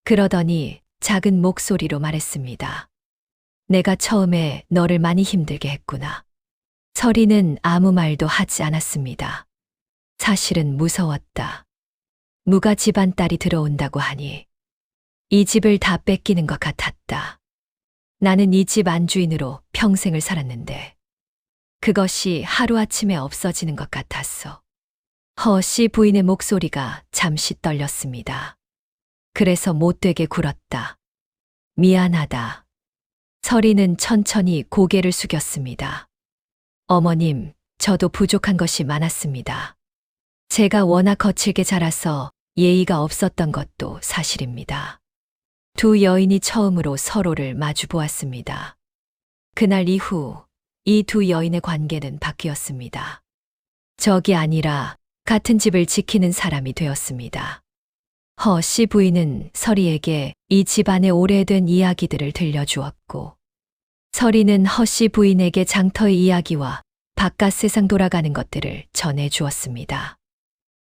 그러더니 작은 목소리로 말했습니다. 내가 처음에 너를 많이 힘들게 했구나. 설이는 아무 말도 하지 않았습니다. 사실은 무서웠다. 무가 집안 딸이 들어온다고 하니 이 집을 다 뺏기는 것 같았다. 나는 이 집 안주인으로 평생을 살았는데 그것이 하루아침에 없어지는 것 같았어. 허씨 부인의 목소리가 잠시 떨렸습니다. 그래서 못되게 굴었다. 미안하다. 설이는 천천히 고개를 숙였습니다. 어머님, 저도 부족한 것이 많았습니다. 제가 워낙 거칠게 자라서 예의가 없었던 것도 사실입니다. 두 여인이 처음으로 서로를 마주 보았습니다. 그날 이후 이 두 여인의 관계는 바뀌었습니다. 적이 아니라 같은 집을 지키는 사람이 되었습니다. 허씨 부인은 설이에게 이 집안의 오래된 이야기들을 들려주었고, 설이는 허씨 부인에게 장터의 이야기와 바깥 세상 돌아가는 것들을 전해주었습니다.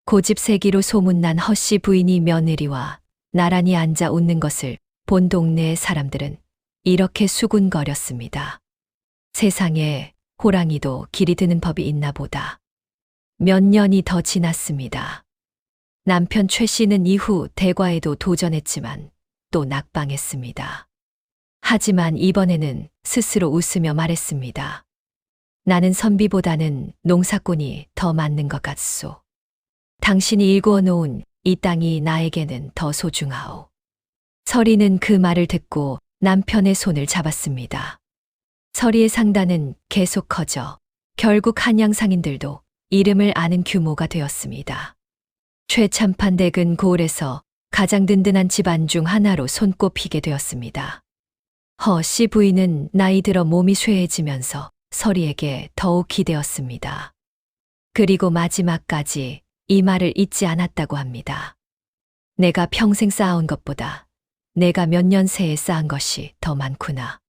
고집세기로 소문난 허씨 부인이 며느리와 나란히 앉아 웃는 것을 본 동네의 사람들은 이렇게 수군거렸습니다. 세상에 호랑이도 길이 드는 법이 있나 보다. 몇 년이 더 지났습니다. 남편 최 씨는 이후 대과에도 도전했지만 또 낙방했습니다. 하지만 이번에는 스스로 웃으며 말했습니다. 나는 선비보다는 농사꾼이 더 맞는 것 같소. 당신이 일구어 놓은 이 땅이 나에게는 더 소중하오. 설이는 그 말을 듣고 남편의 손을 잡았습니다. 설이의 상단은 계속 커져 결국 한양 상인들도 이름을 아는 규모가 되었습니다. 최참판 댁은 고을에서 가장 든든한 집안 중 하나로 손꼽히게 되었습니다. 허씨 부인은 나이 들어 몸이 쇠해지면서 설이에게 더욱 기대었습니다. 그리고 마지막까지 이 말을 잊지 않았다고 합니다. 내가 평생 쌓아온 것보다 내가 몇 년 새에 쌓은 것이 더 많구나.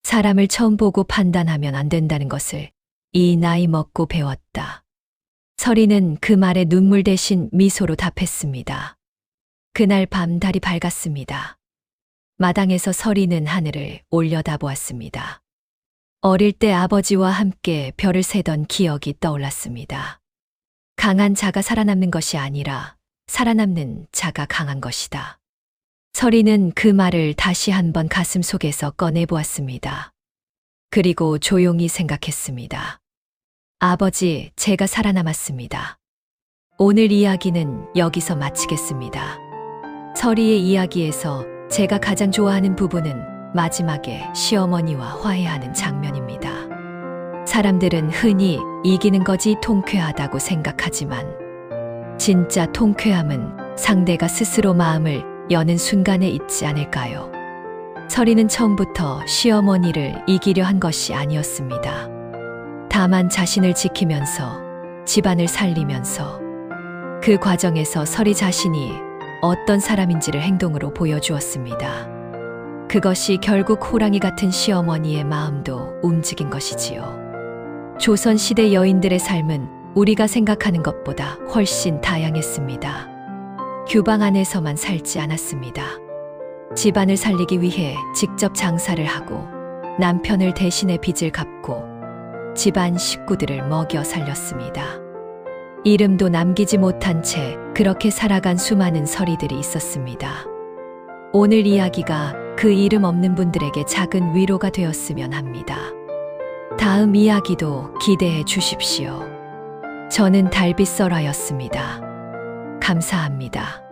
사람을 처음 보고 판단하면 안 된다는 것을 이 나이 먹고 배웠다. 설이는 그 말에 눈물 대신 미소로 답했습니다. 그날 밤 달이 밝았습니다. 마당에서 설이는 하늘을 올려다보았습니다. 어릴 때 아버지와 함께 별을 세던 기억이 떠올랐습니다. 강한 자가 살아남는 것이 아니라 살아남는 자가 강한 것이다. 설이는 그 말을 다시 한번 가슴 속에서 꺼내보았습니다. 그리고 조용히 생각했습니다. 아버지, 제가 살아남았습니다. 오늘 이야기는 여기서 마치겠습니다. 설이의 이야기에서 제가 가장 좋아하는 부분은 마지막에 시어머니와 화해하는 장면입니다. 사람들은 흔히 이기는 것이 통쾌하다고 생각하지만 진짜 통쾌함은 상대가 스스로 마음을 여는 순간에 있지 않을까요? 설이는 처음부터 시어머니를 이기려 한 것이 아니었습니다. 다만 자신을 지키면서 집안을 살리면서 그 과정에서 설이 자신이 어떤 사람인지를 행동으로 보여주었습니다. 그것이 결국 호랑이 같은 시어머니의 마음도 움직인 것이지요. 조선시대 여인들의 삶은 우리가 생각하는 것보다 훨씬 다양했습니다. 규방 안에서만 살지 않았습니다. 집안을 살리기 위해 직접 장사를 하고 남편을 대신해 빚을 갚고 집안 식구들을 먹여 살렸습니다. 이름도 남기지 못한 채 그렇게 살아간 수많은 서리들이 있었습니다. 오늘 이야기가 그 이름 없는 분들에게 작은 위로가 되었으면 합니다. 다음 이야기도 기대해 주십시오. 저는 달빛설화였습니다. 감사합니다.